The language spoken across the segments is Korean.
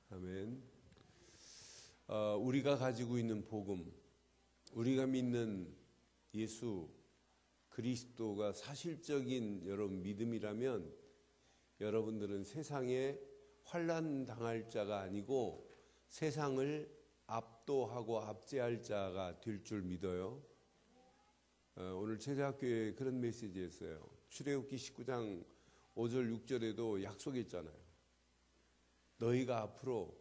아멘. 우리가 가지고 있는 복음, 우리가 믿는 예수 그리스도가 사실적인 여러분 믿음이라면 여러분들은 세상에 환난 당할 자가 아니고 세상을 압도하고 압제할 자가 될 줄 믿어요. 오늘 제자학교에 그런 메시지였어요. 출애굽기 19장 5절 6절에도 약속했잖아요. 너희가 앞으로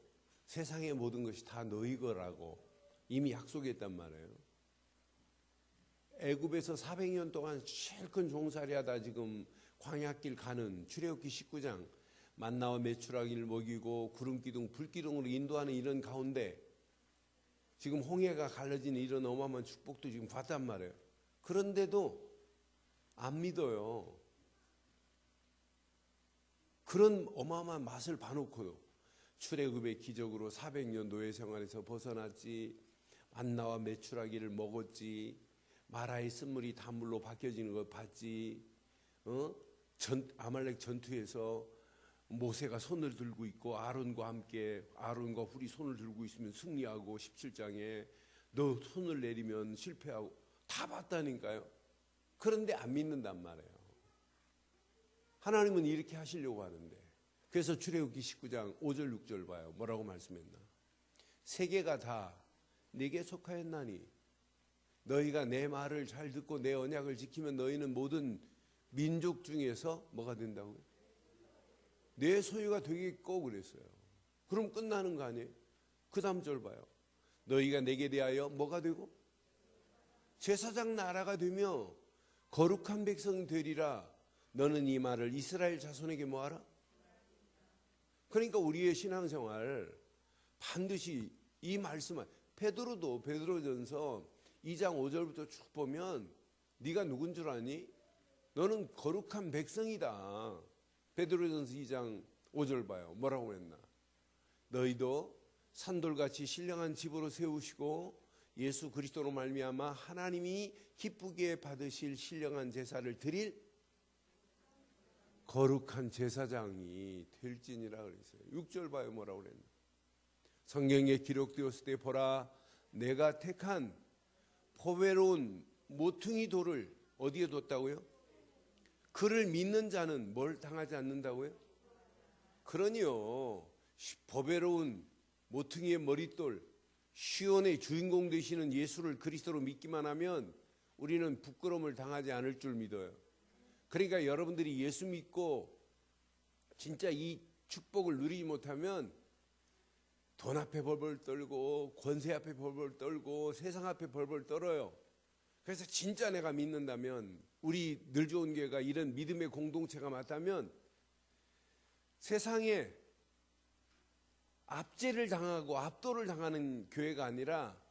세상의 모든 것이 다 너희 거라고 이미 약속했단 말이에요. 애굽에서 400년 동안 실컷 종살이하다 지금 광야길 가는 출애굽기 19장 만나와 메추라기를 먹이고 구름기둥 불기둥으로 인도하는 이런 가운데 지금 홍해가 갈라지는 이런 어마어마한 축복도 지금 봤단 말이에요. 그런데도 안 믿어요. 그런 어마어마한 맛을 봐놓고도 출애굽의 기적으로 400년 노예 생활에서 벗어났지, 만나와 메추라기를 먹었지, 마라의 쓴물이 단물로 바뀌어지는 걸 봤지, 아말렉 전투에서 모세가 손을 들고 있고 아론과 함께 아론과 훌이 손을 들고 있으면 승리하고 17장에 너 손을 내리면 실패하고 다 봤다니까요. 그런데 안 믿는단 말이에요. 하나님은 이렇게 하시려고 하는데, 그래서 출애굽기 19장 5절 6절 봐요. 뭐라고 말씀했나? 세계가 다 내게 속하였나니 너희가 내 말을 잘 듣고 내 언약을 지키면 너희는 모든 민족 중에서 뭐가 된다고요? 내 소유가 되겠고 그랬어요. 그럼 끝나는 거 아니에요? 그 다음 절 봐요. 너희가 내게 대하여 뭐가 되고? 제사장 나라가 되며 거룩한 백성 되리라. 너는 이 말을 이스라엘 자손에게 뭐하라? 그러니까 우리의 신앙생활 반드시 이 말씀을, 베드로도 베드로전서 2장 5절부터 쭉 보면 네가 누군 줄 아니? 너는 거룩한 백성이다. 베드로전서 2장 5절 봐요. 뭐라고 했나? 너희도 산돌같이 신령한 집으로 세우시고 예수 그리스도로 말미암아 하나님이 기쁘게 받으실 신령한 제사를 드릴 거룩한 제사장이 될지니라 그랬어요. 6절 봐요. 뭐라고 그랬나? 성경에 기록되었을 때 보라, 내가 택한 보배로운 모퉁이 돌을 어디에 뒀다고요? 그를 믿는 자는 뭘 당하지 않는다고요? 그러니요, 보배로운 모퉁이의 머릿돌, 시온의 주인공 되시는 예수를 그리스도로 믿기만 하면 우리는 부끄러움을 당하지 않을 줄 믿어요. 그러니까 여러분들이 예수 믿고 진짜 이 축복을 누리지 못하면 돈 앞에 벌벌 떨고 권세 앞에 벌벌 떨고 세상 앞에 벌벌 떨어요. 그래서 진짜 내가 믿는다면, 우리 늘 좋은 교회가 이런 믿음의 공동체가 맞다면 세상에 압제를 당하고 압도를 당하는 교회가 아니라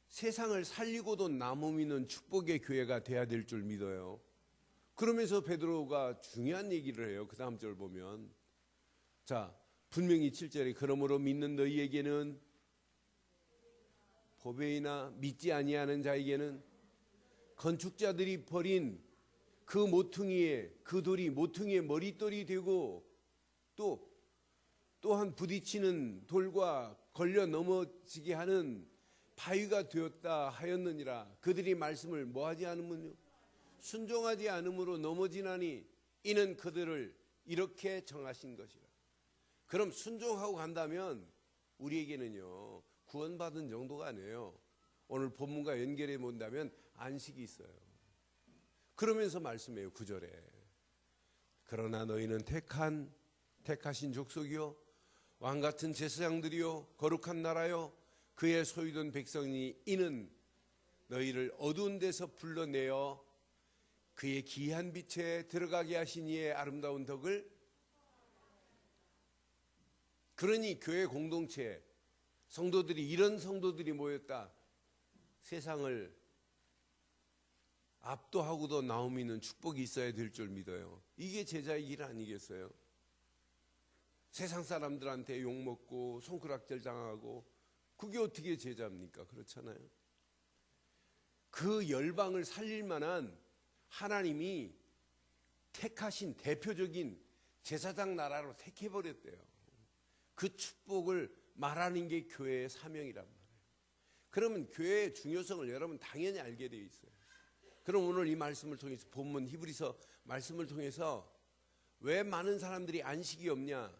세상을 살리고도 남음 있는 축복의 교회가 돼야 될 줄 믿어요. 그러면서 베드로가 중요한 얘기를 해요. 그 다음 절 보면, 자, 분명히 7절에 그러므로 믿는 너희에게는 보배이나 믿지 아니하는 자에게는 건축자들이 버린 그 모퉁이에, 그 돌이 모퉁이의 머릿돌이 되고 또한 부딪히는 돌과 걸려 넘어지게 하는 바위가 되었다 하였느니라. 그들이 말씀을 뭐하지 않으면요? 순종하지 않음으로 넘어지나니 이는 그들을 이렇게 정하신 것이라. 그럼 순종하고 간다면 우리에게는요, 구원받은 정도가 아니에요. 오늘 본문과 연결해 본다면 안식이 있어요. 그러면서 말씀해요. 9절에 그러나 너희는 택하신 족속이요 왕같은 제사장들이요 거룩한 나라요 그의 소유된 백성이, 이는 너희를 어두운 데서 불러내어 그의 기이한 빛에 들어가게 하신 이의 아름다운 덕을. 그러니 교회 공동체 성도들이, 이런 성도들이 모였다. 세상을 압도하고도 나옴 있는 축복이 있어야 될 줄 믿어요. 이게 제자의 길 아니겠어요? 세상 사람들한테 욕먹고 손가락질 당하고 그게 어떻게 제자입니까? 그렇잖아요. 그 열방을 살릴 만한 하나님이 택하신 대표적인 제사장 나라로 택해버렸대요. 그 축복을 말하는 게 교회의 사명이란 말이에요. 그러면 교회의 중요성을 여러분 당연히 알게 되어 있어요. 그럼 오늘 이 말씀을 통해서 본문 히브리서 말씀을 통해서 왜 많은 사람들이 안식이 없냐?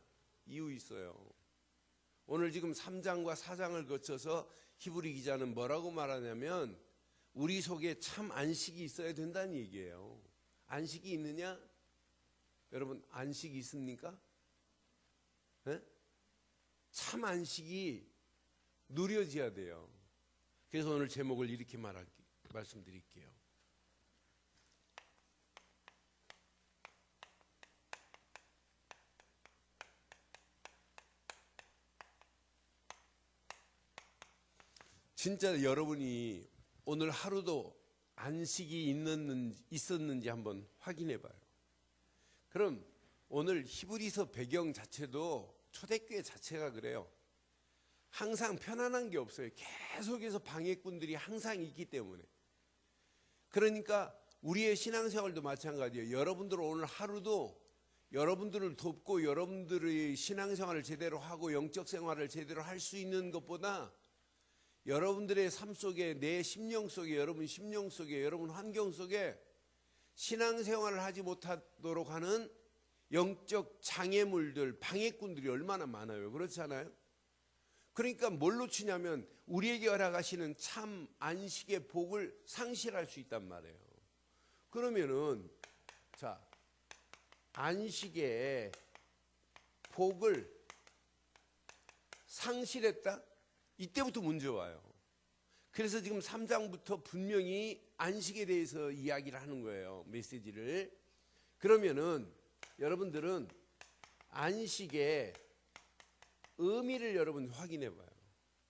이유 있어요. 오늘 지금 3장과 4장을 거쳐서 히브리 기자는 뭐라고 말하냐면 우리 속에 참 안식이 있어야 된다는 얘기예요. 안식이 있느냐? 여러분 안식이 있습니까? 네? 참 안식이 누려져야 돼요. 그래서 오늘 제목을 이렇게 말씀드릴게요. 진짜 여러분이 오늘 하루도 안식이 있었는지 한번 확인해 봐요. 그럼 오늘 히브리서 배경 자체도 초대교회 자체가 그래요. 항상 편안한 게 없어요. 계속해서 방해꾼들이 항상 있기 때문에. 그러니까 우리의 신앙생활도 마찬가지예요. 여러분들 오늘 하루도 여러분들을 돕고 여러분들의 신앙생활을 제대로 하고 영적 생활을 제대로 할 수 있는 것보다 여러분들의 삶 속에, 내 심령 속에, 여러분 심령 속에, 여러분 환경 속에 신앙생활을 하지 못하도록 하는 영적 장애물들, 방해꾼들이 얼마나 많아요. 그렇지 않아요? 그러니까 뭘로 치냐면 우리에게 허락하시는 참 안식의 복을 상실할 수 있단 말이에요. 그러면은 자, 안식의 복을 상실했다? 이때부터 문제 와요. 그래서 지금 3장부터 분명히 안식에 대해서 이야기를 하는 거예요. 메시지를. 그러면은 여러분들은 안식의 의미를 여러분 확인해 봐요.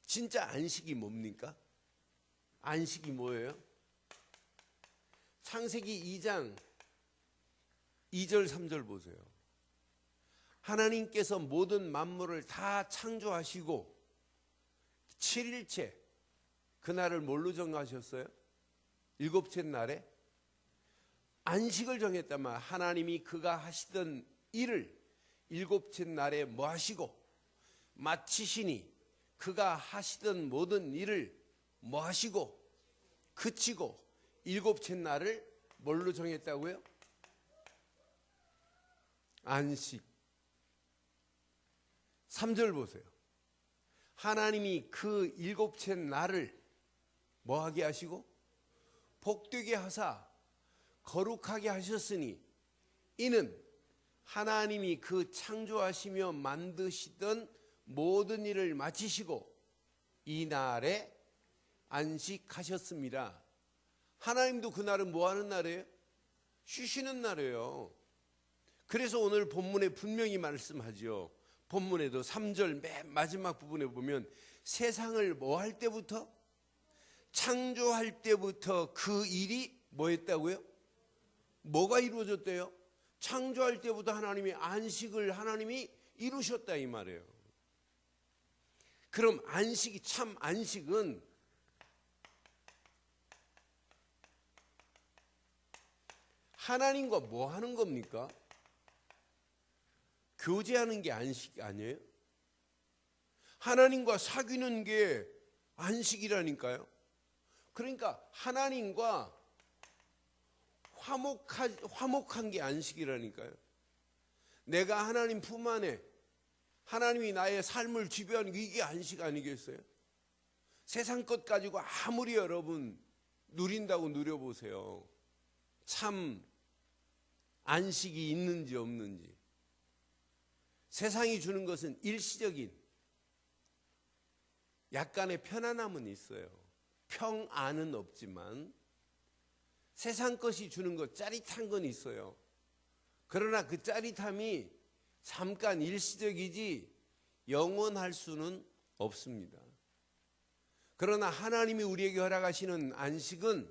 진짜 안식이 뭡니까? 안식이 뭐예요? 창세기 2장 2절 3절 보세요. 하나님께서 모든 만물을 다 창조하시고 7일째 그날을 뭘로 정하셨어요? 일곱째 날에 안식을 정했단 말이에요. 하나님이 그가 하시던 일을 일곱째 날에 뭐 하시고 마치시니 그가 하시던 모든 일을 뭐 하시고 그치고 일곱째 날을 뭘로 정했다고요? 안식. 3절 보세요. 하나님이 그 일곱째 날을 뭐하게 하시고 복되게 하사 거룩하게 하셨으니 이는 하나님이 그 창조하시며 만드시던 모든 일을 마치시고 이 날에 안식하셨습니다. 하나님도 그 날은 뭐 하는 날이에요? 쉬시는 날이에요. 그래서 오늘 본문에 분명히 말씀하죠. 본문에도 3절 맨 마지막 부분에 보면 세상을 뭐 할 때부터? 창조할 때부터 그 일이 뭐 했다고요? 뭐가 이루어졌대요? 창조할 때부터 하나님이 안식을 하나님이 이루셨다 이 말이에요. 그럼 안식이 참 안식은 하나님과 뭐 하는 겁니까? 교제하는 게 안식 아니에요? 하나님과 사귀는 게 안식이라니까요. 그러니까 하나님과 화목한 게 안식이라니까요. 내가 하나님 품 안에 하나님이 나의 삶을 지배하는 게 이게 안식 아니겠어요? 세상 것 가지고 아무리 여러분 누린다고 누려보세요. 참 안식이 있는지 없는지. 세상이 주는 것은 일시적인 약간의 편안함은 있어요. 평안은 없지만 세상 것이 주는 것 짜릿한 건 있어요. 그러나 그 짜릿함이 잠깐 일시적이지 영원할 수는 없습니다. 그러나 하나님이 우리에게 허락하시는 안식은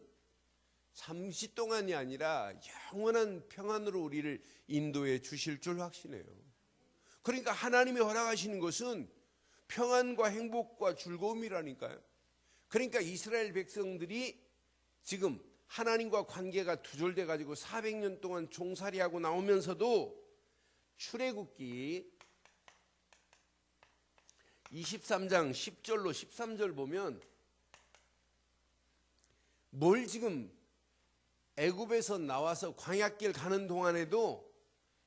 잠시 동안이 아니라 영원한 평안으로 우리를 인도해 주실 줄 확신해요. 그러니까 하나님이 허락하시는 것은 평안과 행복과 즐거움이라니까요. 그러니까 이스라엘 백성들이 지금 하나님과 관계가 두절돼 가지고 400년 동안 종살이하고 나오면서도 출애굽기 23장 10절로 13절 보면 뭘 지금 애굽에서 나와서 광야길 가는 동안에도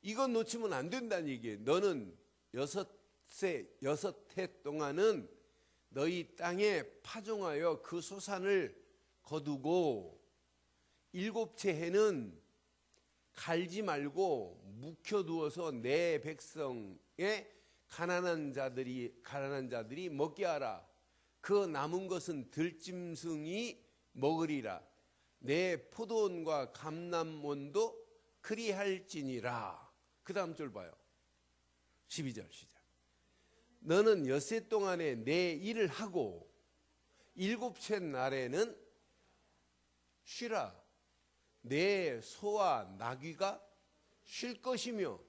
이건 놓치면 안 된다는 얘기예요. 너는 6해 동안은 너희 땅에 파종하여 그 소산을 거두고 7째 해는 갈지 말고 묵혀두어서 내 백성의 가난한 자들이 먹게 하라. 그 남은 것은 들짐승이 먹으리라. 내 포도원과 감람원도 그리할지니라. 그 다음 절 봐요. 12절 시작. 너는 엿새 동안에 내 일을 하고 7째 날에는 쉬라. 내 소와 나귀가 쉴 것이며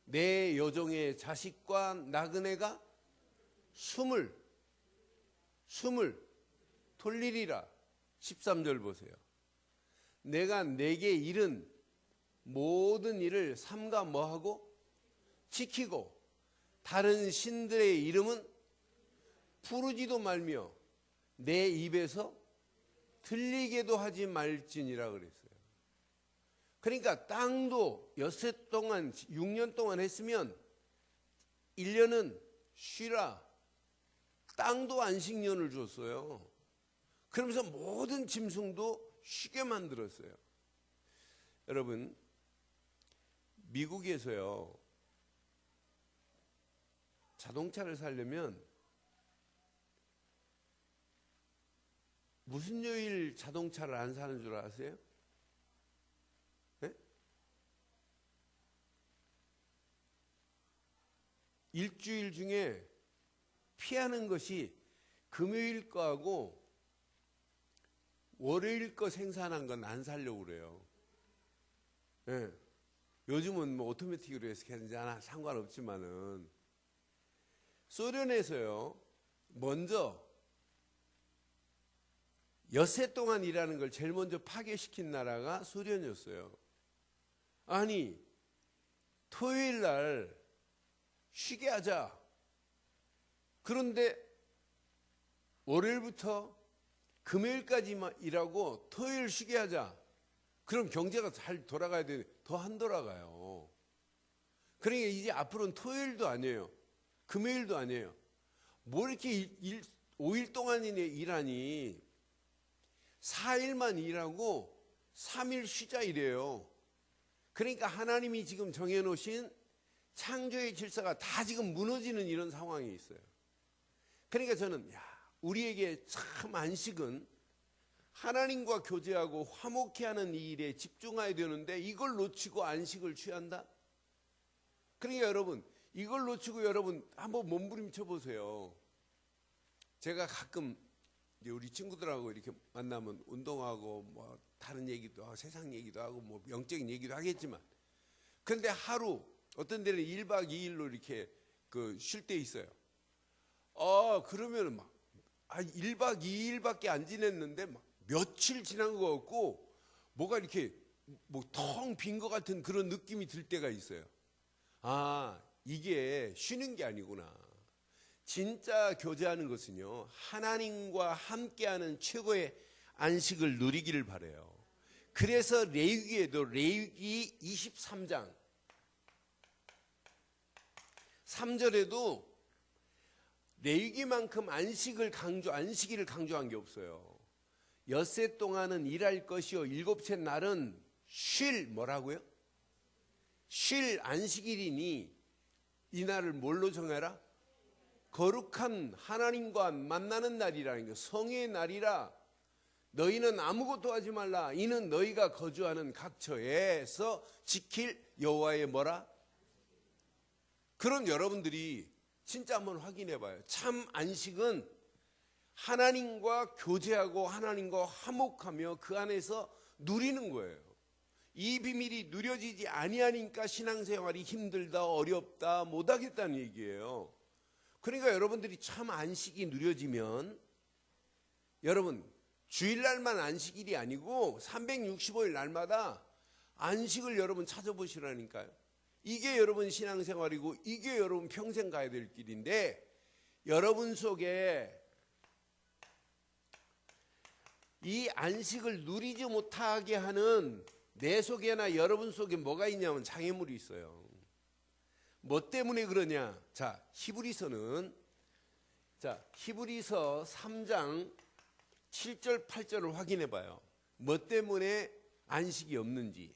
내 여종의 자식과 나그네가 숨을 돌리리라. 13절 보세요. 내가 내게 이른 모든 일을 삼가 뭐하고 지키고 다른 신들의 이름은 부르지도 말며 내 입에서 들리게도 하지 말지니라 그랬어요. 그러니까 땅도 엿새 동안 6년 동안 했으면 1년은 쉬라. 땅도 안식년을 줬어요. 그러면서 모든 짐승도 쉬게 만들었어요. 여러분, 미국에서요, 자동차를 사려면 무슨 요일 자동차를 안 사는 줄 아세요? 네? 일주일 중에 피하는 것이 금요일 거하고 월요일 거 생산한 건 안 사려고 그래요. 네. 요즘은 뭐 오토매틱으로 해서 괜찮아 상관없지만은 소련에서요 먼저 엿새 동안 일하는 걸 제일 먼저 파괴시킨 나라가 소련이었어요. 아니 토요일 날 쉬게 하자. 그런데 월요일부터 금요일까지만 일하고 토요일 쉬게 하자. 그럼 경제가 잘 돌아가야 되는데 더 안 돌아가요. 그러니까 이제 앞으로는 토요일도 아니에요. 금요일도 아니에요. 뭐 이렇게 5일 동안이나 일하니 4일만 일하고 3일 쉬자 이래요. 그러니까 하나님이 지금 정해놓으신 창조의 질서가 다 지금 무너지는 이런 상황이 있어요. 그러니까 저는 우리에게 참 안식은 하나님과 교제하고 화목케 하는 이 일에 집중해야 되는데 이걸 놓치고 안식을 취한다? 그러니까 여러분 이걸 놓치고 여러분 한번 몸부림쳐 보세요. 제가 가끔 우리 친구들하고 이렇게 만나면 운동하고 뭐 다른 얘기도 하고 세상 얘기도 하고 뭐 영적인 얘기도 하겠지만 그런데 하루 어떤 데는 1박 2일로 이렇게 쉴 때 있어요. 그러면 막 1박 2일밖에 안 지냈는데 막 며칠 지난 것 같고 뭐가 이렇게 뭐 텅 빈 것 같은 그런 느낌이 들 때가 있어요. 이게 쉬는 게 아니구나. 진짜 교제하는 것은요 하나님과 함께하는 최고의 안식을 누리기를 바라요. 그래서 레위기에도 레위기 23장 3절에도 레위기만큼 안식일을 강조한 게 없어요. 엿새 동안은 일할 것이요 7째 날은 뭐라고요? 쉴 안식일이니 이 날을 뭘로 정해라? 거룩한 하나님과 만나는 날이라는 거, 성의 날이라. 너희는 아무것도 하지 말라. 이는 너희가 거주하는 각처에서 지킬 여호와의 뭐라? 그럼 여러분들이 진짜 한번 확인해 봐요. 참 안식은 하나님과 교제하고 하나님과 화목하며 그 안에서 누리는 거예요. 이 비밀이 누려지지 아니하니까 신앙생활이 힘들다, 어렵다, 못하겠다는 얘기예요. 그러니까 여러분들이 참 안식이 누려지면 여러분 주일날만 안식일이 아니고 365일 날마다 안식을 여러분 찾아보시라니까요. 이게 여러분 신앙생활이고 이게 여러분 평생 가야 될 길인데 여러분 속에 이 안식을 누리지 못하게 하는 내 속에나 여러분 속에 뭐가 있냐면 장애물이 있어요. 뭐 때문에 그러냐? 자, 히브리서 3장 7절 8절을 확인해 봐요. 뭐 때문에 안식이 없는지.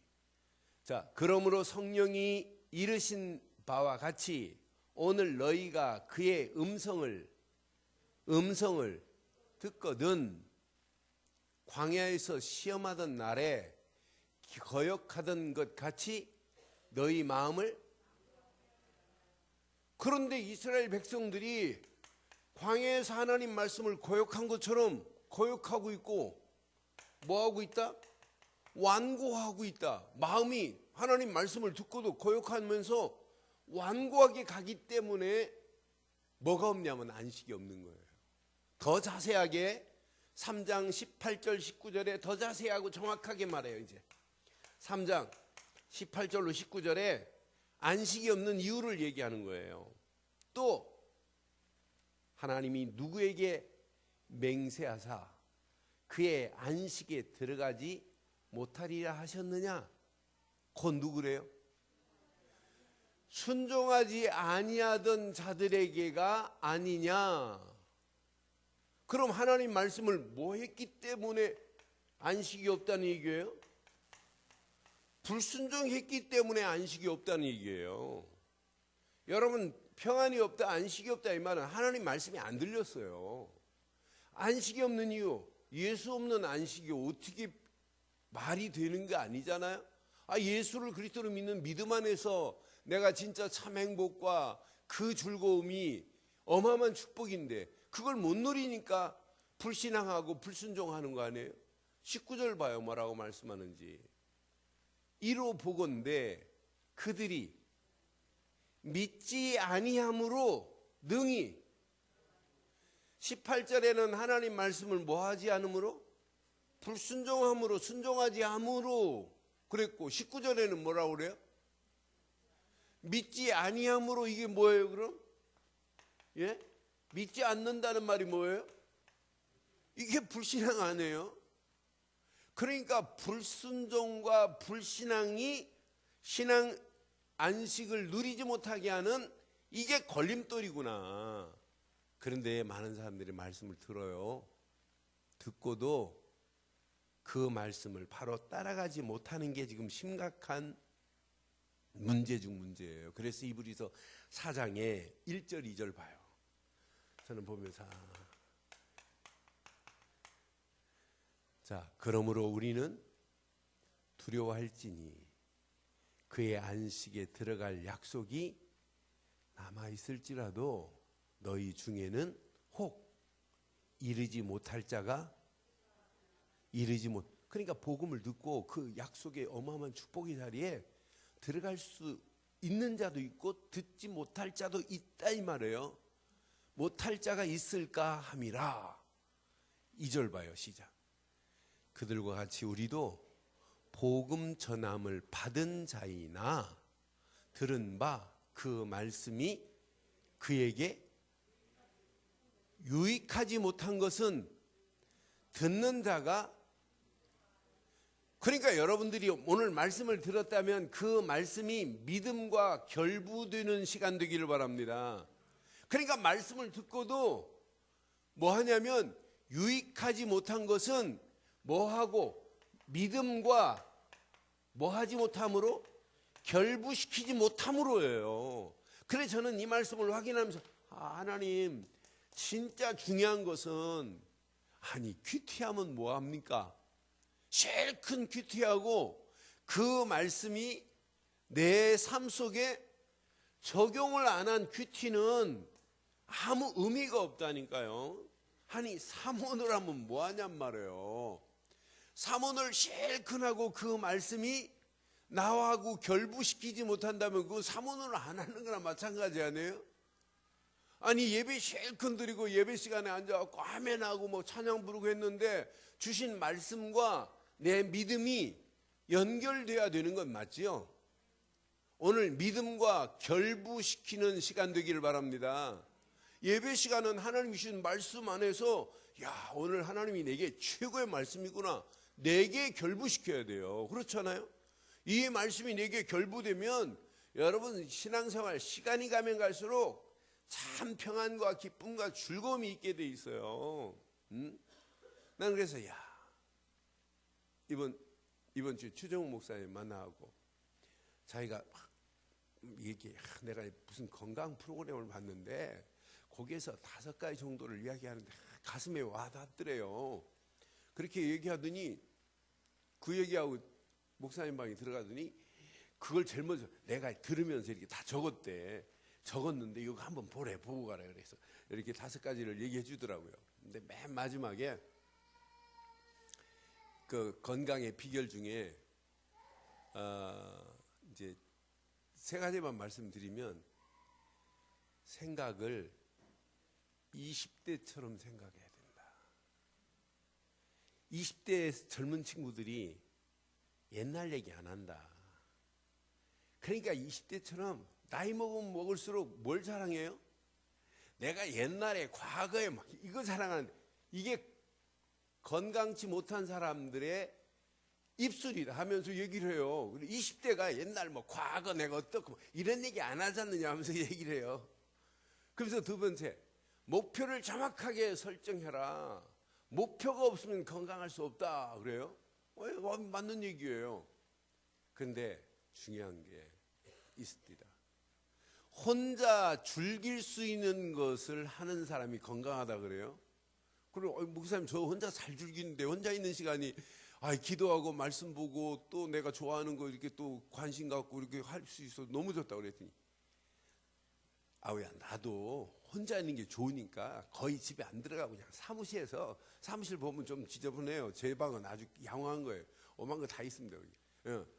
자, 그러므로 성령이 이르신 바와 같이 오늘 너희가 그의 음성을 듣거든 광야에서 시험하던 날에 거역하던 것 같이 너희 마음을. 그런데 이스라엘 백성들이 광야에서 하나님 말씀을 거역한 것처럼 거역하고 있고 뭐하고 있다? 완고하고 있다. 마음이 하나님 말씀을 듣고도 거역하면서 완고하게 가기 때문에 뭐가 없냐면 안식이 없는 거예요. 더 자세하게 3장 18절 19절에 더 자세하고 정확하게 말해요. 이제 3장 18절로 19절에 안식이 없는 이유를 얘기하는 거예요. 또 하나님이 누구에게 맹세하사 그의 안식에 들어가지 못하리라 하셨느냐? 곧 누구래요? 순종하지 아니하던 자들에게가 아니냐? 그럼 하나님 말씀을 뭐 했기 때문에 안식이 없다는 얘기예요? 불순종했기 때문에 안식이 없다는 얘기예요. 여러분, 평안이 없다, 안식이 없다 이 말은 하나님 말씀이 안 들렸어요. 안식이 없는 이유, 예수 없는 안식이 어떻게 말이 되는 게 아니잖아요. 예수를 그리스도로 믿는 믿음 안에서 내가 진짜 참 행복과 그 즐거움이 어마어마한 축복인데 그걸 못 누리니까 불신앙하고 불순종하는 거 아니에요? 19절 봐요. 뭐라고 말씀하는지. 이로 보건대 그들이 믿지 아니함으로 능히. 18절에는 하나님 말씀을 뭐하지 않으므로? 불순종함으로, 순종하지 않으므로 그랬고 19절에는 뭐라고 그래요? 믿지 아니함으로. 이게 뭐예요 그럼? 예? 믿지 않는다는 말이 뭐예요? 이게 불신앙 아니에요? 그러니까 불순종과 불신앙이 신앙 안식을 누리지 못하게 하는 이게 걸림돌이구나. 그런데 많은 사람들이 말씀을 들어요. 듣고도 그 말씀을 바로 따라가지 못하는 게 지금 심각한 문제 중 문제예요. 그래서 히브리서 4장에 1절 2절 봐요. 저는 보면서 자, 그러므로 우리는 두려워할지니 그의 안식에 들어갈 약속이 남아 있을지라도 너희 중에는 혹 이르지 못할 자가 이르지 못. 그러니까 복음을 듣고 그 약속의 어마어마한 축복의 자리에 들어갈 수 있는 자도 있고 듣지 못할 자도 있다 이 말이에요. 못할 자가 있을까 함이라. 2절 봐요. 시작. 그들과 같이 우리도 복음 전함을 받은 자이나 들은 바 그 말씀이 그에게 유익하지 못한 것은 듣는 자가. 그러니까 여러분들이 오늘 말씀을 들었다면 그 말씀이 믿음과 결부되는 시간 되기를 바랍니다. 그러니까 말씀을 듣고도 뭐 하냐면 유익하지 못한 것은 뭐하고 믿음과 뭐하지 못함으로 결부시키지 못함으로예요. 그래서 저는 이 말씀을 확인하면서 하나님 진짜 중요한 것은 큐티하면 뭐합니까? 제일 큰 큐티하고 그 말씀이 내 삶 속에 적용을 안 한 큐티는 아무 의미가 없다니까요. 삼원을 하면 뭐하냔 말이에요. 삼원을 제일 큰하고 그 말씀이 나하고 결부시키지 못한다면 그 삼원을 안 하는 거나 마찬가지 아니에요? 예배 제일 큰 드리고 예배 시간에 앉아갖고 아멘하고 뭐 찬양 부르고 했는데 주신 말씀과 내 믿음이 연결돼야 되는 건 맞지요? 오늘 믿음과 결부시키는 시간 되기를 바랍니다. 예배 시간은 하나님이 주신 말씀 안에서 야, 오늘 하나님이 내게 최고의 말씀이구나. 내게 결부시켜야 돼요. 그렇잖아요? 이 말씀이 내게 결부되면 여러분 신앙생활 시간이 가면 갈수록 참 평안과 기쁨과 즐거움이 있게 돼 있어요. 난 그래서 야, 이번 주에 추정욱 목사님 만나고 자기가 이게 내가 무슨 건강 프로그램을 봤는데 거기에서 5가지 정도를 이야기하는데 가슴에 와닿더래요. 그렇게 얘기하더니 그 얘기하고 목사님 방에 들어가더니 그걸 제일 먼저 내가 들으면서 이렇게 다 적었는데 이거 한번 보고 가라 그래서 이렇게 5가지를 얘기해 주더라고요. 근데 맨 마지막에 그 건강의 비결 중에 이제 3가지만 말씀드리면 생각을 20대처럼 생각해야 된다. 20대 젊은 친구들이 옛날 얘기 안 한다. 그러니까 20대처럼 나이 먹으면 먹을수록 뭘 자랑해요? 내가 옛날에 과거에 막 이거 자랑하는데 이게 건강치 못한 사람들의 입술이다 하면서 얘기를 해요. 20대가 옛날 뭐 과거 내가 어떻고 이런 얘기 안 하지 않느냐 하면서 얘기를 해요. 그래서 2번째, 목표를 정확하게 설정해라. 목표가 없으면 건강할 수 없다 그래요. 맞는 얘기예요. 그런데 중요한 게 있습니다. 혼자 즐길 수 있는 것을 하는 사람이 건강하다 그래요. 그리고 목사님 저 혼자 잘 즐기는데 혼자 있는 시간이 기도하고 말씀 보고 또 내가 좋아하는 거 이렇게 또 관심 갖고 이렇게 할 수 있어 너무 좋다 그랬더니 아우야 나도 혼자 있는 게 좋으니까 거의 집에 안 들어가고 그냥 사무실 보면 좀 지저분해요. 제 방은 아주 양호한 거예요. 오만 거 다 있습니다 여기.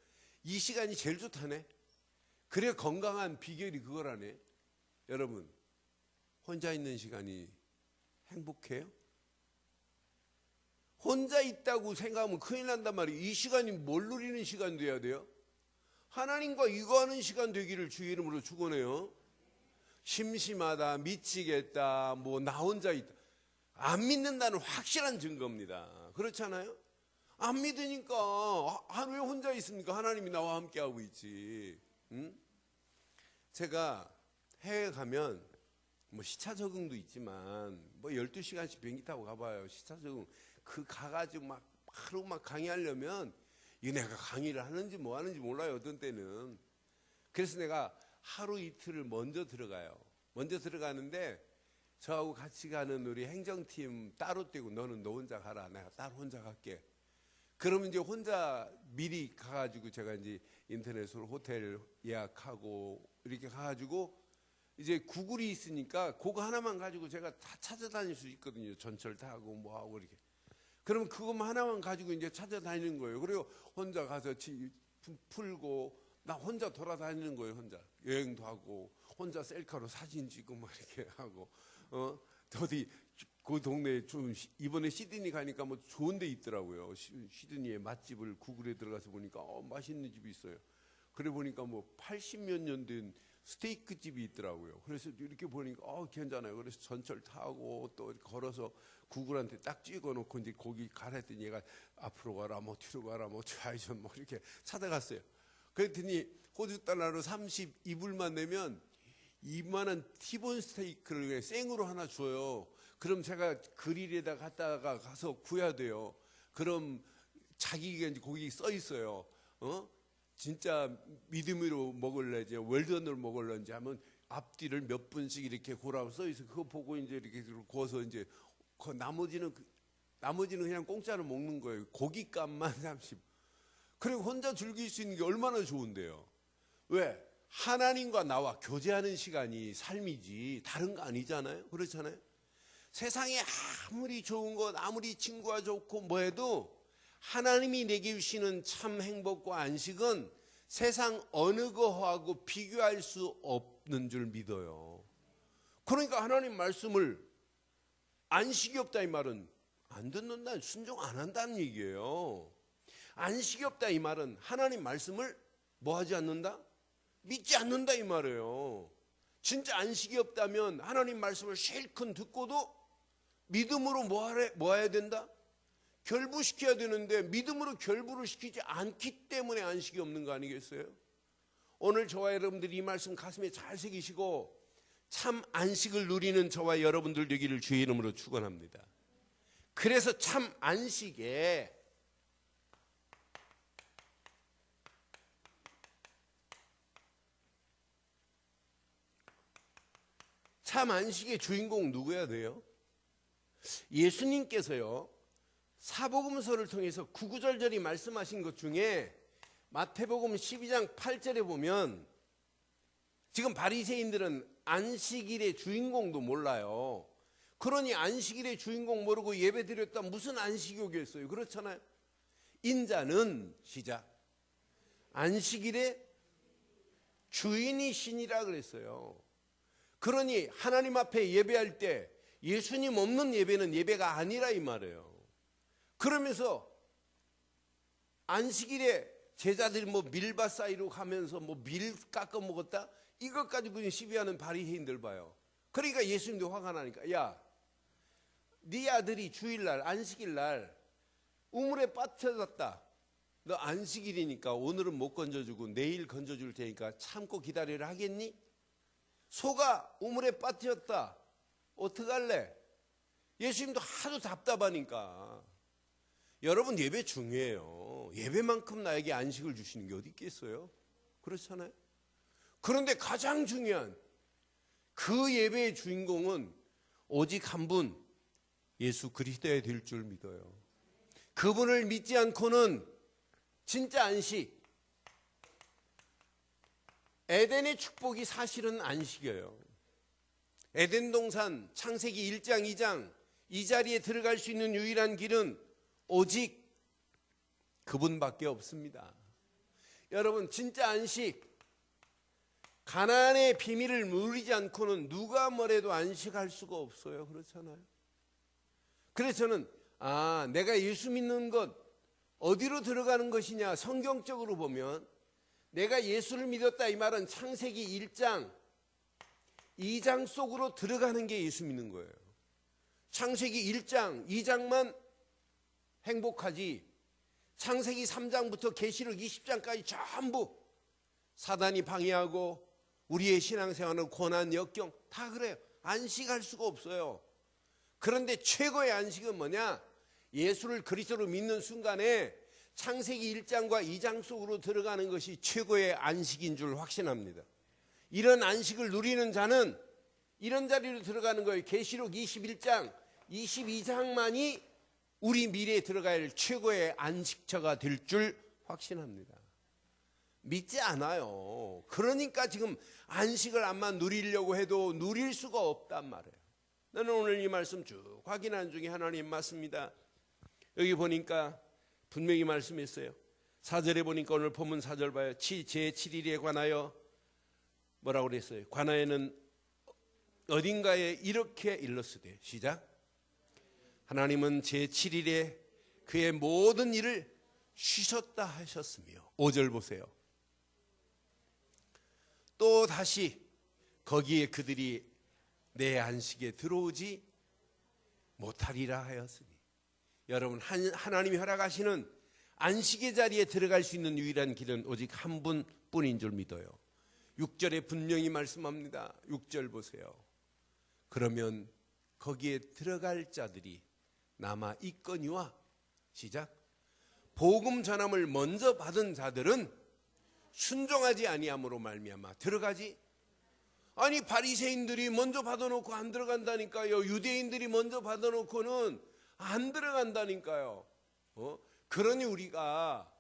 이 시간이 제일 좋다네. 그래 건강한 비결이 그거라네. 여러분 혼자 있는 시간이 행복해요? 혼자 있다고 생각하면 큰일 난단 말이에요. 이 시간이 뭘 누리는 시간 돼야 돼요? 하나님과 이거하는 시간 되기를 주의 이름으로 축원해요. 심심하다, 미치겠다, 뭐 나 혼자 있다. 안 믿는다는 확실한 증거입니다. 그렇잖아요? 안 믿으니까 왜 혼자 있습니까? 하나님이 나와 함께하고 있지. 응? 제가 해외 가면 뭐 시차 적응도 있지만 뭐 12시간씩 비행기 타고 가봐요. 시차 적응. 가가지고 막 하루 막 강의하려면 이거 내가 강의를 하는지 뭐 하는지 몰라요. 어떤 때는. 그래서 내가 하루 이틀을 먼저 들어가요. 먼저 들어가는데 저하고 같이 가는 우리 행정팀 따로 떼고 너는 너 혼자 가라. 내가 따로 혼자 갈게. 그러면 이제 혼자 미리 가가지고 제가 이제 인터넷으로 호텔 예약하고 이렇게 가가지고 이제 구글이 있으니까 그거 하나만 가지고 제가 다 찾아다닐 수 있거든요. 전철 타고 뭐 하고 이렇게. 그러면 그것만 하나만 가지고 이제 찾아다니는 거예요. 그리고 혼자 가서 풀고 나 혼자 돌아다니는 거예요. 혼자 여행도 하고 혼자 셀카로 사진 찍고 막 이렇게 하고 어디 그 동네에 좀 이번에 시드니 가니까 뭐 좋은 데 있더라고요. 시드니에 맛집을 구글에 들어가서 보니까 맛있는 집이 있어요. 그래 보니까 뭐 80몇 년 된 스테이크 집이 있더라고요. 그래서 이렇게 보니까 괜찮아요. 그래서 전철 타고 또 걸어서 구글한테 딱 찍어놓고 이제 거기 가랬더니 얘가 앞으로 가라 뭐 뒤로 가라 뭐 좌회전 뭐 이렇게 찾아갔어요. 그랬더니 호주 달러로 32불만 내면 이만한 티본 스테이크를 그냥 생으로 하나 줘요. 그럼 제가 그릴에다 갖다가 가서 구워야 돼요. 그럼 자기가 이제 거기 써 있어요. 진짜 믿음으로 먹을래지 웰던으로 먹을런지 하면 앞뒤를 몇 분씩 이렇게 고라고 써 있어. 그거 보고 이제 이렇게 구워서 이제 나머지는 그냥 공짜로 먹는 거예요. 고깃값만 30. 그리고 혼자 즐길 수 있는 게 얼마나 좋은데요. 왜? 하나님과 나와 교제하는 시간이 삶이지 다른 거 아니잖아요. 그렇잖아요. 세상에 아무리 좋은 것 아무리 친구가 좋고 뭐 해도 하나님이 내게 주시는 참 행복과 안식은 세상 어느 거하고 비교할 수 없는 줄 믿어요. 그러니까 하나님 말씀을 안식이 없다 이 말은 안 듣는다, 순종 안 한다는 얘기예요. 안식이 없다 이 말은 하나님 말씀을 뭐 하지 않는다? 믿지 않는다 이 말이에요. 진짜 안식이 없다면 하나님 말씀을 실컷 듣고도 믿음으로 뭐 해야 된다? 결부시켜야 되는데 믿음으로 결부를 시키지 않기 때문에 안식이 없는 거 아니겠어요? 오늘 저와 여러분들이 이 말씀 가슴에 잘 새기시고 참 안식을 누리는 저와 여러분들 되기를 주의 이름으로 축원합니다. 그래서 참 안식에 참 안식의 주인공 누구야 돼요? 예수님께서요 사복음서를 통해서 구구절절히 말씀하신 것 중에 마태복음 12장 8절에 보면 지금 바리새인들은 안식일의 주인공도 몰라요. 그러니 안식일의 주인공 모르고 예배 드렸다 무슨 안식이 오겠어요? 그렇잖아요. 인자는 시작 안식일의 주인이시니라 그랬어요. 그러니 하나님 앞에 예배할 때 예수님 없는 예배는 예배가 아니라 이 말이에요. 그러면서 안식일에 제자들이 뭐 밀밭 사이로 가면서 뭐 밀 깎아 먹었다? 이것 가지고 시비하는 바리새인들 봐요. 그러니까 예수님도 화가 나니까 야, 네 아들이 주일날 안식일날 우물에 빠뜨렸다. 너 안식일이니까 오늘은 못 건져주고 내일 건져줄 테니까 참고 기다리라 하겠니? 소가 우물에 빠뜨렸다. 어떡할래? 예수님도 하도 답답하니까. 여러분 예배 중요해요. 예배만큼 나에게 안식을 주시는 게 어디 있겠어요? 그렇잖아요. 그런데 가장 중요한 그 예배의 주인공은 오직 한 분 예수 그리스도야 될 줄 믿어요. 그분을 믿지 않고는 진짜 안식, 에덴의 축복이 사실은 안식이에요. 에덴 동산 창세기 1장 2장 이 자리에 들어갈 수 있는 유일한 길은 오직 그분밖에 없습니다. 여러분 진짜 안식, 가나안의 비밀을 누리지 않고는 누가 뭐래도 안식할 수가 없어요. 그렇잖아요. 그래서 저는 내가 예수 믿는 것 어디로 들어가는 것이냐, 성경적으로 보면 내가 예수를 믿었다 이 말은 창세기 1장 2장 속으로 들어가는 게 예수 믿는 거예요. 창세기 1장 2장만 행복하지 창세기 3장부터 계시록 20장까지 전부 사단이 방해하고 우리의 신앙생활은 고난, 역경 다 그래요. 안식할 수가 없어요. 그런데 최고의 안식은 뭐냐? 예수를 그리스도로 믿는 순간에 창세기 1장과 2장 속으로 들어가는 것이 최고의 안식인 줄 확신합니다. 이런 안식을 누리는 자는 이런 자리로 들어가는 거예요. 계시록 21장, 22장만이 우리 미래에 들어갈 최고의 안식처가 될 줄 확신합니다. 믿지 않아요. 그러니까 지금 안식을 암만 누리려고 해도 누릴 수가 없단 말이에요. 나는 오늘 이 말씀 쭉 확인한 중에 하나님 맞습니다. 여기 보니까 분명히 말씀했어요. 4절에 보니까 오늘 본문 4절 봐요. 제7일에 관하여 뭐라고 그랬어요? 관하에는 어딘가에 이렇게 일렀으되 시작. 하나님은 제7일에 그의 모든 일을 쉬셨다 하셨으며 5절 보세요. 또 다시 거기에 그들이 내 안식에 들어오지 못하리라 하였으니 여러분 하나님이 허락하시는 안식의 자리에 들어갈 수 있는 유일한 길은 오직 한 분뿐인 줄 믿어요. 6절에 분명히 말씀합니다. 6절 보세요. 그러면 거기에 들어갈 자들이 남아 있거니와 시작. 복음 전함을 먼저 받은 자들은 순종하지 아니함으로 말미암아 들어가지. 아니 바리새인들이 먼저 받아놓고 안 들어간다니까요. 유대인들이 먼저 받아놓고는 안 들어간다니까요. 그러니 우리가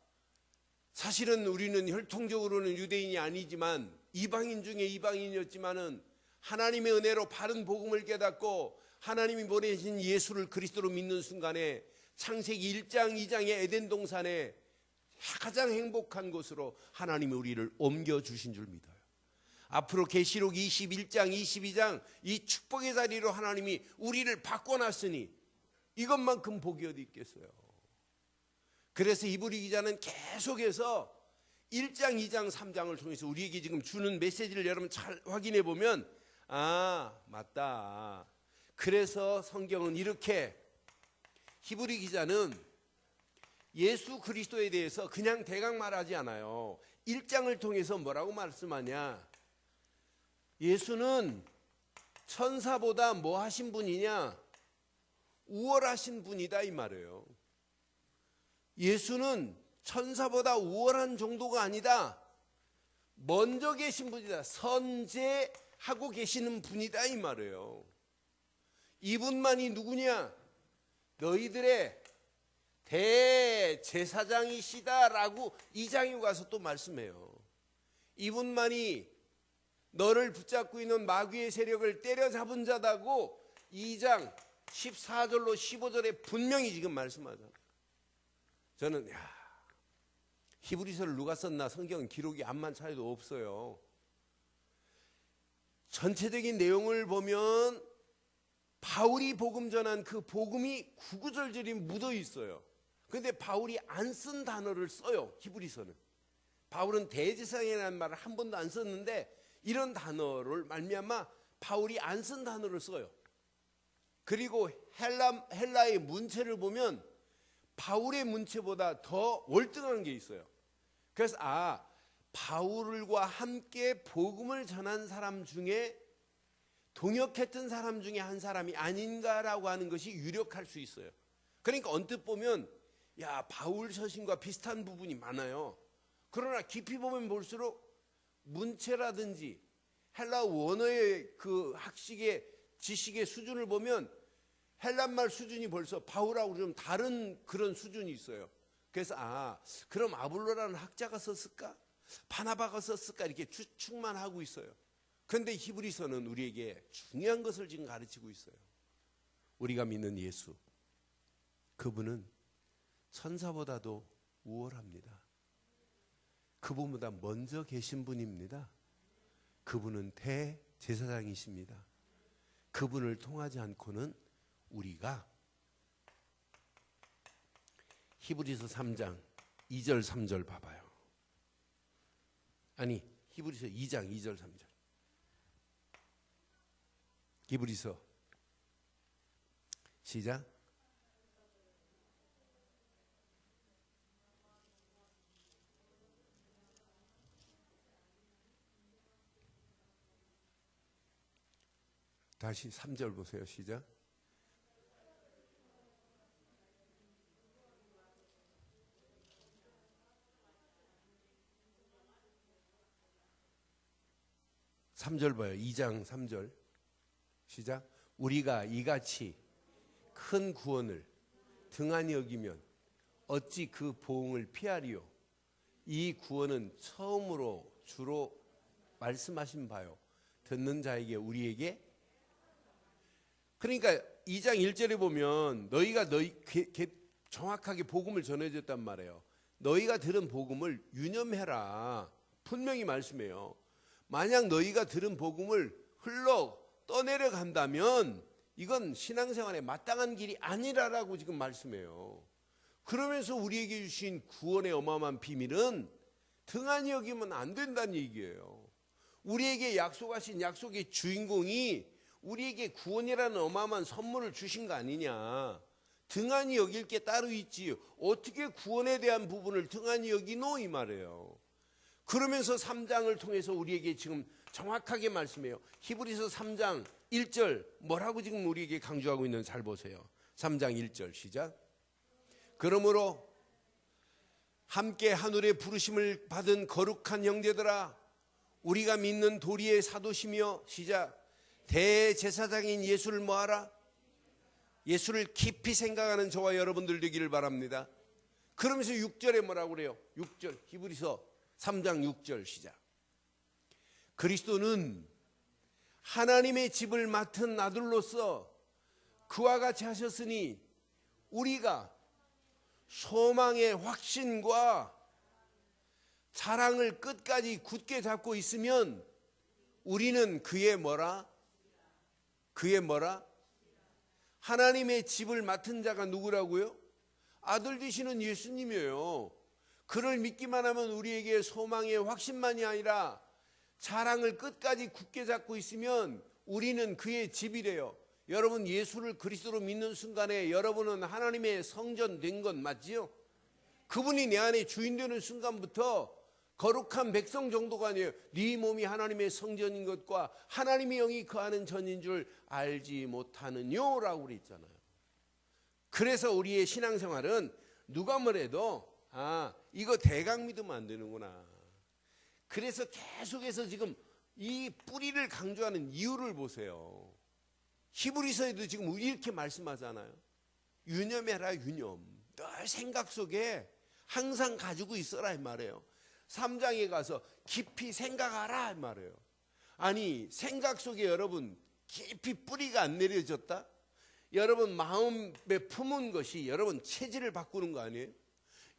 사실은 우리는 혈통적으로는 유대인이 아니지만 이방인 중에 이방인이었지만은 하나님의 은혜로 바른 복음을 깨닫고 하나님이 보내신 예수를 그리스도로 믿는 순간에 창세기 1장 2장의 에덴 동산에 가장 행복한 곳으로 하나님이 우리를 옮겨주신 줄 믿어요. 앞으로 계시록 21장 22장 이 축복의 자리로 하나님이 우리를 바꿔놨으니 이것만큼 복이 어디 있겠어요. 그래서 이브리 기자는 계속해서 1장, 2장, 3장을 통해서 우리에게 지금 주는 메시지를 여러분 잘 확인해 보면 맞다. 그래서 성경은 이렇게 히브리 기자는 예수 그리스도에 대해서 그냥 대강 말하지 않아요. 1장을 통해서 뭐라고 말씀하냐? 예수는 천사보다 뭐 하신 분이냐? 우월하신 분이다 이 말이에요. 예수는 천사보다 우월한 정도가 아니다. 먼저 계신 분이다. 선제하고 계시는 분이다 이 말이에요. 이분만이 누구냐? 너희들의 대제사장이시다라고 2장에 가서 또 말씀해요. 이분만이 너를 붙잡고 있는 마귀의 세력을 때려잡은 자다고 2장 14절로 15절에 분명히 지금 말씀하잖아요. 저는 히브리서를 누가 썼나 성경 기록이 암만 차이도 없어요. 전체적인 내용을 보면 바울이 복음 전한 그 복음이 구구절절히 묻어 있어요. 그런데 바울이 안 쓴 단어를 써요. 히브리서는. 바울은 대제사장이라는 말을 한 번도 안 썼는데 이런 단어를 말미암아 바울이 안 쓴 단어를 써요. 그리고 헬라의 문체를 보면 바울의 문체보다 더 월등한 게 있어요. 그래서 바울과 함께 복음을 전한 사람 중에 동역했던 사람 중에 한 사람이 아닌가라고 하는 것이 유력할 수 있어요. 그러니까 언뜻 보면 바울 서신과 비슷한 부분이 많아요. 그러나 깊이 보면 볼수록 문체라든지 헬라 원어의 그 학식의 지식의 수준을 보면 헬란말 수준이 벌써 바울하고 좀 다른 그런 수준이 있어요. 그래서 그럼 아볼로라는 학자가 썼을까? 바나바가 썼을까? 이렇게 추측만 하고 있어요. 그런데 히브리서는 우리에게 중요한 것을 지금 가르치고 있어요. 우리가 믿는 예수, 그분은 천사보다도 우월합니다. 그분보다 먼저 계신 분입니다. 그분은 대제사장이십니다. 그분을 통하지 않고는 우리가 히브리서 3장 2절 3절 봐봐요. 아니 히브리서 2장 2절 3절. 히브리서 시작. 다시 3절 보세요. 시작. 삼절 봐요. 2장 3절. 시작. 우리가 이같이 큰 구원을 등한히 여기면 어찌 그 보응을 피하리요. 이 구원은 처음으로 주로 말씀하신 바요. 듣는 자에게 우리에게. 그러니까 2장 1절에 보면 너희가 정확하게 복음을 전해줬단 말이에요. 너희가 들은 복음을 유념해라. 분명히 말씀해요. 만약 너희가 들은 복음을 흘러 떠내려 간다면 이건 신앙생활에 마땅한 길이 아니라라고 지금 말씀해요. 그러면서 우리에게 주신 구원의 어마어마한 비밀은 등한히 여기면 안 된다는 얘기예요. 우리에게 약속하신 약속의 주인공이 우리에게 구원이라는 어마어마한 선물을 주신 거 아니냐. 등한히 여길 게 따로 있지. 어떻게 구원에 대한 부분을 등한히 여기노 이 말이에요. 그러면서 3장을 통해서 우리에게 지금 정확하게 말씀해요. 히브리서 3장 1절 뭐라고 지금 우리에게 강조하고 있는지 잘 보세요. 3장 1절 시작. 그러므로 함께 하늘의 부르심을 받은 거룩한 형제들아, 우리가 믿는 도리의 사도시며 시작. 대제사장인 예수를 뭐하라? 예수를 깊이 생각하는 저와 여러분들 되기를 바랍니다. 그러면서 6절에 뭐라고 그래요? 6절 히브리서 3장 6절 시작. 그리스도는 하나님의 집을 맡은 아들로서 그와 같이 하셨으니 우리가 소망의 확신과 자랑을 끝까지 굳게 잡고 있으면 우리는 그의 뭐라? 하나님의 집을 맡은 자가 누구라고요? 아들 되시는 예수님이에요. 그를 믿기만 하면 우리에게 소망의 확신만이 아니라 자랑을 끝까지 굳게 잡고 있으면 우리는 그의 집이래요. 여러분, 예수를 그리스도로 믿는 순간에 여러분은 하나님의 성전 된 건 맞지요? 그분이 내 안에 주인 되는 순간부터 거룩한 백성 정도가 아니에요. 네 몸이 하나님의 성전인 것과 하나님의 영이 거하는 전인 줄 알지 못하느뇨 라고 그랬잖아요. 그래서 우리의 신앙생활은 누가 뭐래도 이거 대강 믿으면 안 되는구나. 그래서 계속해서 지금 이 뿌리를 강조하는 이유를 보세요. 히브리서에도 지금 이렇게 말씀하잖아요. 유념해라, 유념. 늘 생각 속에 항상 가지고 있어라 이 말이에요. 3장에 가서 깊이 생각하라 이 말이에요. 아니, 생각 속에 여러분 깊이 뿌리가 안 내려졌다? 여러분 마음에 품은 것이 여러분 체질을 바꾸는 거 아니에요?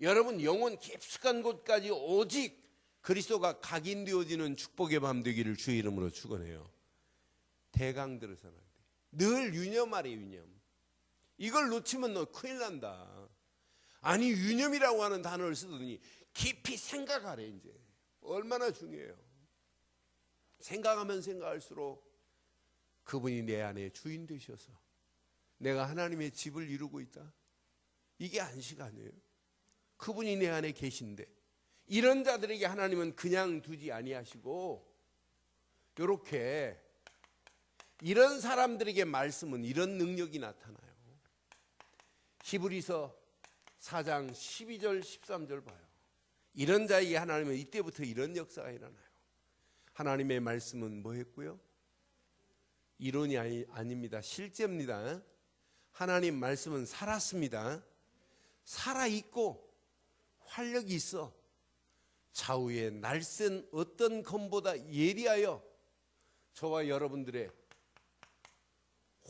여러분 영혼 깊숙한 곳까지 오직 그리스도가 각인되어지는 축복의 밤 되기를 주의 이름으로 축원해요. 대강 들어서는 안 돼. 늘 유념하래, 유념. 이걸 놓치면 너 큰일 난다. 아니, 유념이라고 하는 단어를 쓰더니 깊이 생각하래. 이제 얼마나 중요해요. 생각하면 생각할수록 그분이 내 안에 주인 되셔서 내가 하나님의 집을 이루고 있다. 이게 안식 아니에요? 그분이 내 안에 계신데 이런 자들에게 하나님은 그냥 두지 아니하시고 이렇게 이런 사람들에게 말씀은 이런 능력이 나타나요. 히브리서 4장 12절 13절 봐요. 이런 자에게 하나님은 이때부터 이런 역사가 일어나요. 하나님의 말씀은 뭐 했고요? 이론이 아닙니다. 실제입니다. 하나님 말씀은 살았습니다. 살아있고 활력이 있어 좌우에 날쌘 어떤 검보다 예리하여 저와 여러분들의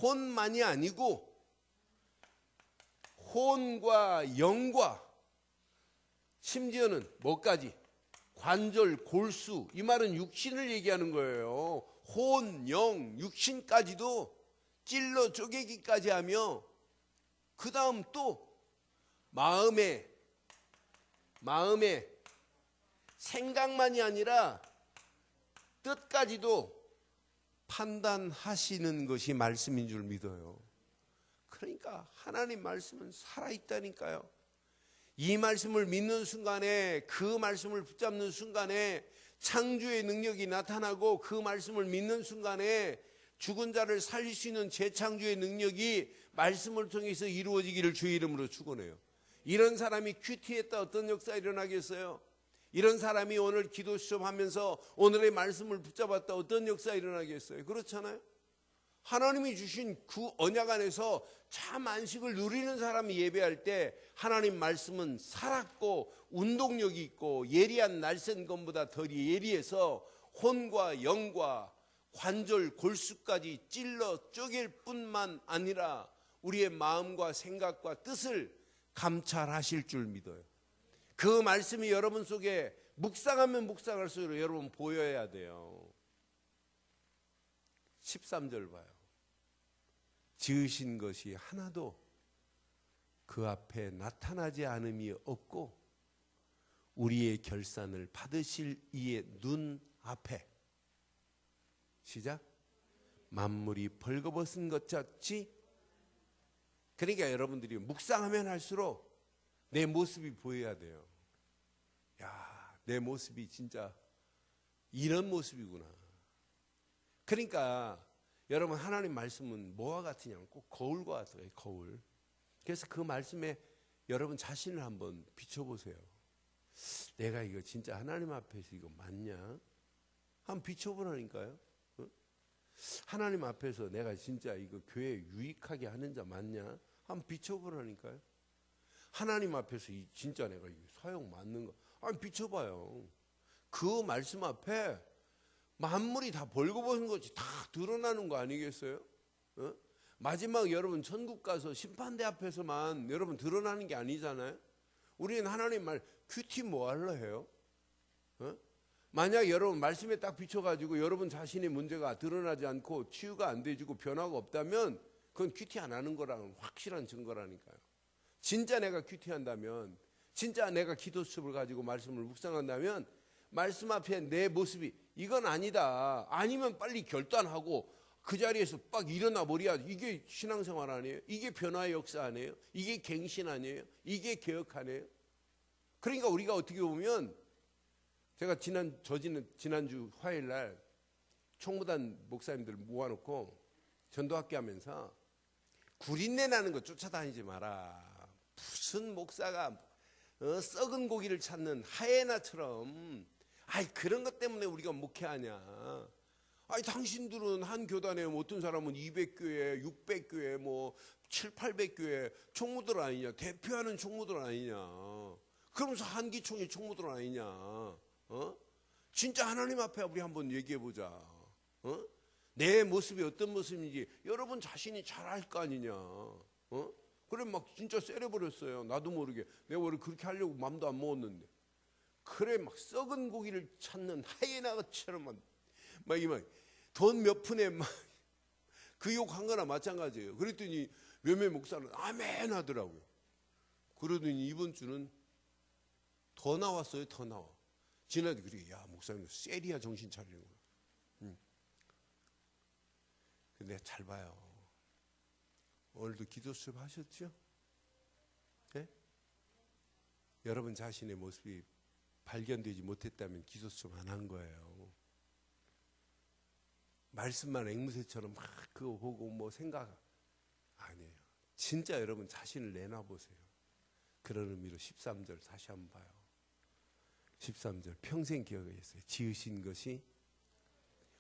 혼만이 아니고 혼과 영과 심지어는 뭐까지? 관절, 골수. 이 말은 육신을 얘기하는 거예요. 혼, 영, 육신까지도 찔러 쪼개기까지 하며 그 다음 또 마음의 생각만이 아니라 뜻까지도 판단하시는 것이 말씀인 줄 믿어요. 그러니까 하나님 말씀은 살아있다니까요. 이 말씀을 믿는 순간에 그 말씀을 붙잡는 순간에 창조의 능력이 나타나고 그 말씀을 믿는 순간에 죽은 자를 살릴 수 있는 재창조의 능력이 말씀을 통해서 이루어지기를 주의 이름으로 축원해요. 이런 사람이 큐티했다 어떤 역사 일어나겠어요? 이런 사람이 오늘 기도 수업하면서 오늘의 말씀을 붙잡았다 어떤 역사 일어나겠어요? 그렇잖아요. 하나님이 주신 그 언약 안에서 참 안식을 누리는 사람이 예배할 때 하나님 말씀은 살았고 운동력이 있고 예리한 날쌘 검보다 더 예리해서 혼과 영과 관절 골수까지 찔러 쪼갤 뿐만 아니라 우리의 마음과 생각과 뜻을 감찰하실 줄 믿어요. 그 말씀이 여러분 속에 묵상하면 묵상할수록 여러분 보여야 돼요. 13절 봐요. 지으신 것이 하나도 그 앞에 나타나지 않음이 없고 우리의 결산을 받으실 이의 눈 앞에 시작 만물이 벌거벗은 것 같이. 그러니까 여러분들이 묵상하면 할수록 내 모습이 보여야 돼요. 야, 내 모습이 진짜 이런 모습이구나. 그러니까 여러분 하나님 말씀은 뭐와 같으냐면 꼭 거울과 같아요. 거울. 그래서 그 말씀에 여러분 자신을 한번 비춰보세요. 내가 이거 진짜 하나님 앞에서 이거 맞냐? 한번 비춰보라니까요. 하나님 앞에서 내가 진짜 이거 교회 유익하게 하는 자 맞냐? 한번 비춰보라니까요. 하나님 앞에서 진짜 내가 이거 사용 맞는 거 한번 비춰봐요. 그 말씀 앞에 만물이 다 벌거벗은 것이 다 드러나는 거 아니겠어요? 마지막 여러분 천국 가서 심판대 앞에서만 여러분 드러나는 게 아니잖아요. 우리는 하나님 말 큐티 뭐 할러 해요? 만약 여러분 말씀에 딱 비춰가지고 여러분 자신의 문제가 드러나지 않고 치유가 안 되지고 변화가 없다면 그건 큐티 안 하는 거랑은 확실한 증거라니까요. 진짜 내가 큐티한다면 진짜 내가 기도 수업을 가지고 말씀을 묵상한다면 말씀 앞에 내 모습이 이건 아니다. 아니면 빨리 결단하고 그 자리에서 빡 일어나 버려야 이게 신앙생활 아니에요? 이게 변화의 역사 아니에요? 이게 갱신 아니에요? 이게 개혁 아니에요? 그러니까 우리가 어떻게 보면 제가 지난주 화요일 날 총무단 목사님들 모아놓고 전도학교 하면서 구린내 나는 거 쫓아다니지 마라. 무슨 목사가 썩은 고기를 찾는 하이에나처럼 그런 것 때문에 우리가 목회하냐. 당신들은 한 교단에 어떤 사람은 200교회, 600교회, 뭐 7, 800교회 총무들 아니냐. 대표하는 총무들 아니냐. 그러면서 한기총이 총무들 아니냐. 진짜 하나님 앞에 우리 한번 얘기해 보자. 내 모습이 어떤 모습인지 여러분 자신이 잘 알 거 아니냐. 그래 막 진짜 쎄려버렸어요. 나도 모르게. 내가 원래 그렇게 하려고 마음도 안 먹었는데. 그래 막 썩은 고기를 찾는 하이에나처럼 막 돈 몇 푼에 막 그 욕한 거나 마찬가지예요. 그랬더니 몇몇 목사는 아멘 하더라고요. 그러더니 이번 주는 더 나왔어요. 더 나와. 지난주 그래 야 목사님 세리야 정신 차리는 거야. 근데 잘 봐요. 오늘도 기도 수업 하셨죠? 네? 여러분 자신의 모습이 발견되지 못했다면 기도 수업 안 한 거예요. 말씀만 앵무새처럼 막 그거 보고 뭐 생각 아니에요. 진짜 여러분 자신을 내놔 보세요. 그런 의미로 13절 다시 한번 봐요. 13절 평생 기억하겠어요. 지으신 것이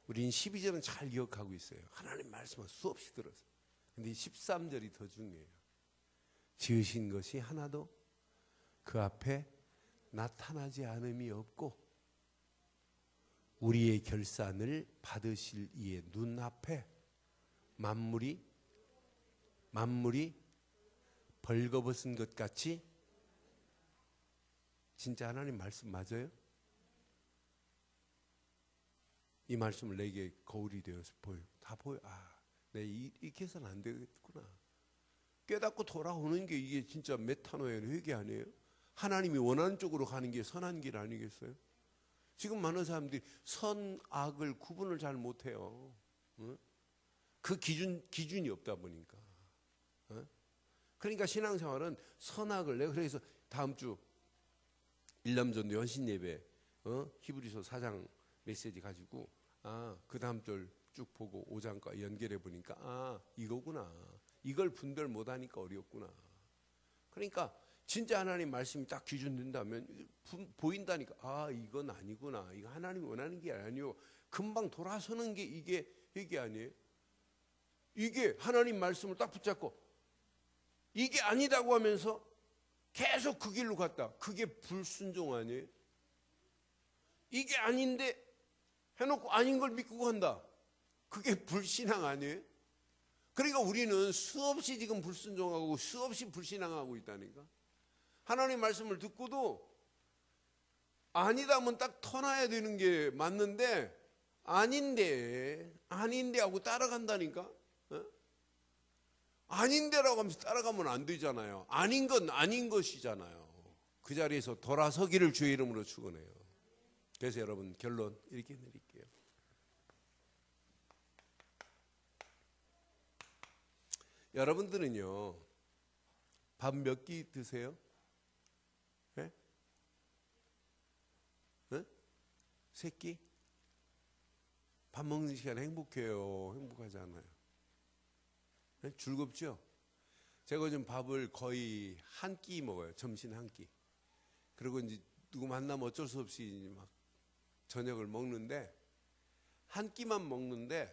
우린 12절은 잘 기억하고 있어요. 하나님 말씀을 수없이 들어서. 근데 13절이 더 중요해요. 지으신 것이 하나도 그 앞에 나타나지 않음이 없고 우리의 결산을 받으실 이의 눈앞에 만물이 벌거벗은 것 같이. 진짜 하나님 말씀 맞아요? 이 말씀을 내게 거울이 되어서 보여. 다 보여. 내 이렇게 해서는 안 되겠구나. 깨닫고 돌아오는 게 이게 진짜 메타노의 회개 아니에요? 하나님이 원하는 쪽으로 가는 게 선한 길 아니겠어요? 지금 많은 사람들이 선악을 구분을 잘 못해요. 그 기준이 없다 보니까. 그러니까 신앙생활은 선악을 내가 그래서 다음 주 일남전도 연신예배 히브리서 4장 메시지 가지고 그 다음 절 쭉 보고 5장과 연결해 보니까 이거구나. 이걸 분별 못하니까 어렵구나. 그러니까 진짜 하나님 말씀이 딱 기준된다면 보인다니까 이건 아니구나. 이거 하나님이 원하는 게 아니요. 금방 돌아서는 게 이게 아니에요. 이게 하나님 말씀을 딱 붙잡고 이게 아니다고 하면서 계속 그 길로 갔다. 그게 불순종 아니에요? 이게 아닌데 해놓고 아닌 걸 믿고 간다. 그게 불신앙 아니에요? 그러니까 우리는 수없이 지금 불순종하고 수없이 불신앙하고 있다니까. 하나님 말씀을 듣고도 아니다 하면 딱 터놔야 되는 게 맞는데 아닌데 하고 따라간다니까. 아닌데라고 하면서 따라가면 안 되잖아요. 아닌 건 아닌 것이잖아요. 그 자리에서 돌아서기를 주의 이름으로 축원해요. 그래서 여러분 결론 이렇게 내릴게요. 여러분들은요 밥 몇 끼 드세요? 네? 네? 3끼? 밥 먹는 시간 행복해요? 행복하지 않아요? 네? 즐겁죠? 제가 요즘 밥을 거의 한 끼 먹어요. 점심 한 끼. 그리고 이제 누구 만나면 어쩔 수 없이 막 저녁을 먹는데 한 끼만 먹는데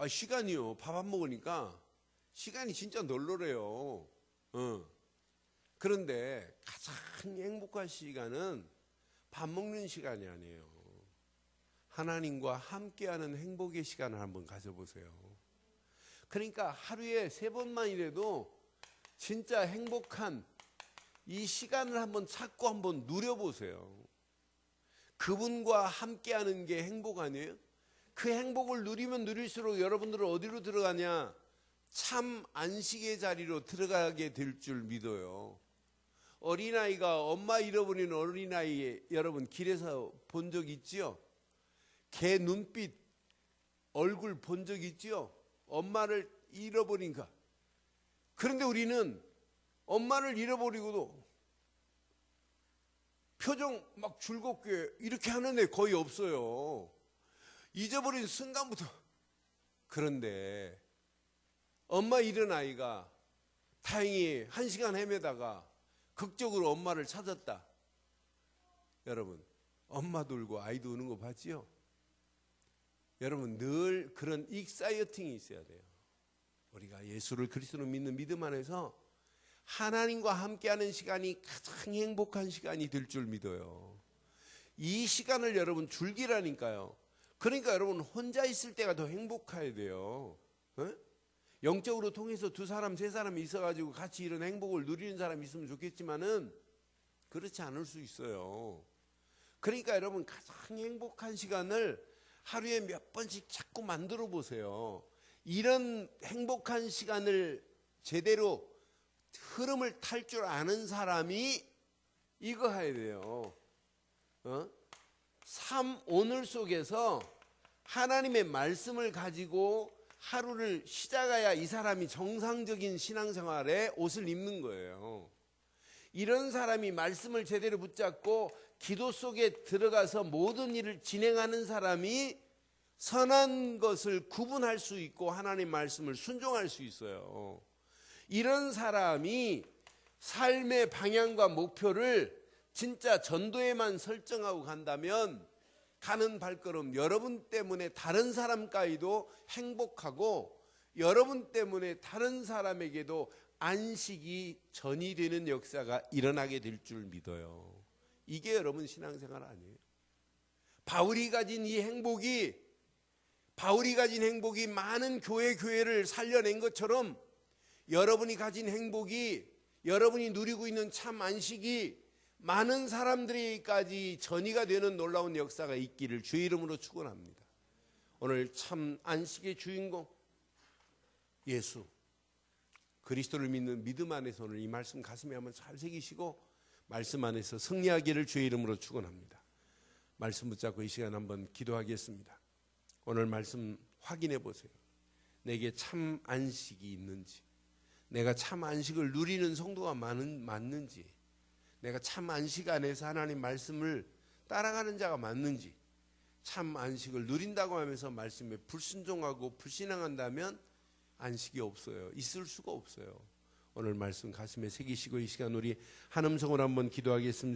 시간이요. 밥 안 먹으니까 시간이 진짜 널널해요. 그런데 가장 행복한 시간은 밥 먹는 시간이 아니에요. 하나님과 함께하는 행복의 시간을 한번 가져보세요. 그러니까 하루에 3번만이라도 진짜 행복한 이 시간을 한번 찾고 한번 누려보세요. 그분과 함께하는 게 행복 아니에요? 그 행복을 누리면 누릴수록 여러분들은 어디로 들어가냐? 참 안식의 자리로 들어가게 될 줄 믿어요. 어린아이가 엄마 잃어버린 어린아이 여러분 길에서 본 적 있지요? 개 눈빛 얼굴 본 적 있지요? 엄마를 잃어버린가. 그런데 우리는 엄마를 잃어버리고도 표정 막 즐겁게 이렇게 하는 애 거의 없어요. 잊어버린 순간부터. 그런데 엄마 잃은 아이가 다행히 1시간 헤매다가 극적으로 엄마를 찾았다. 여러분, 엄마도 울고 아이도 우는 거 봤지요? 여러분, 늘 그런 익사이어팅이 있어야 돼요. 우리가 예수를 그리스도로 믿는 믿음 안에서 하나님과 함께하는 시간이 가장 행복한 시간이 될 줄 믿어요. 이 시간을 여러분 즐기라니까요. 그러니까 여러분 혼자 있을 때가 더 행복해야 돼요. 영적으로 통해서 2사람 3사람이 있어가지고 같이 이런 행복을 누리는 사람이 있으면 좋겠지만은 그렇지 않을 수 있어요. 그러니까 여러분 가장 행복한 시간을 하루에 몇 번씩 자꾸 만들어 보세요. 이런 행복한 시간을 제대로 흐름을 탈 줄 아는 사람이 이거 해야 돼요. 삶 오늘 속에서 하나님의 말씀을 가지고 하루를 시작해야 이 사람이 정상적인 신앙생활에 옷을 입는 거예요. 이런 사람이 말씀을 제대로 붙잡고 기도 속에 들어가서 모든 일을 진행하는 사람이 선한 것을 구분할 수 있고 하나님 말씀을 순종할 수 있어요. 이런 사람이 삶의 방향과 목표를 진짜 전도에만 설정하고 간다면 가는 발걸음 여러분 때문에 다른 사람까지도 행복하고 여러분 때문에 다른 사람에게도 안식이 전이되는 역사가 일어나게 될 줄 믿어요. 이게 여러분 신앙생활 아니에요? 바울이 가진 행복이 많은 교회를 살려낸 것처럼 여러분이 가진 행복이, 여러분이 누리고 있는 참 안식이 많은 사람들에게까지 전이가 되는 놀라운 역사가 있기를 주의 이름으로 축원합니다. 오늘 참 안식의 주인공 예수 그리스도를 믿는 믿음 안에서 오늘 이 말씀 가슴에 한번 잘 새기시고 말씀 안에서 승리하기를 주의 이름으로 축원합니다. 말씀 붙잡고 이 시간 한번 기도하겠습니다. 오늘 말씀 확인해 보세요. 내게 참 안식이 있는지, 내가 참 안식을 누리는 성도가 맞는지, 내가 참 안식 안에서 하나님 말씀을 따라가는 자가 맞는지, 참 안식을 누린다고 하면서 말씀에 불순종하고 불신앙한다면 안식이 없어요. 있을 수가 없어요. 오늘 말씀 가슴에 새기시고 이 시간 우리 한 음성으로 한번 기도하겠습니다.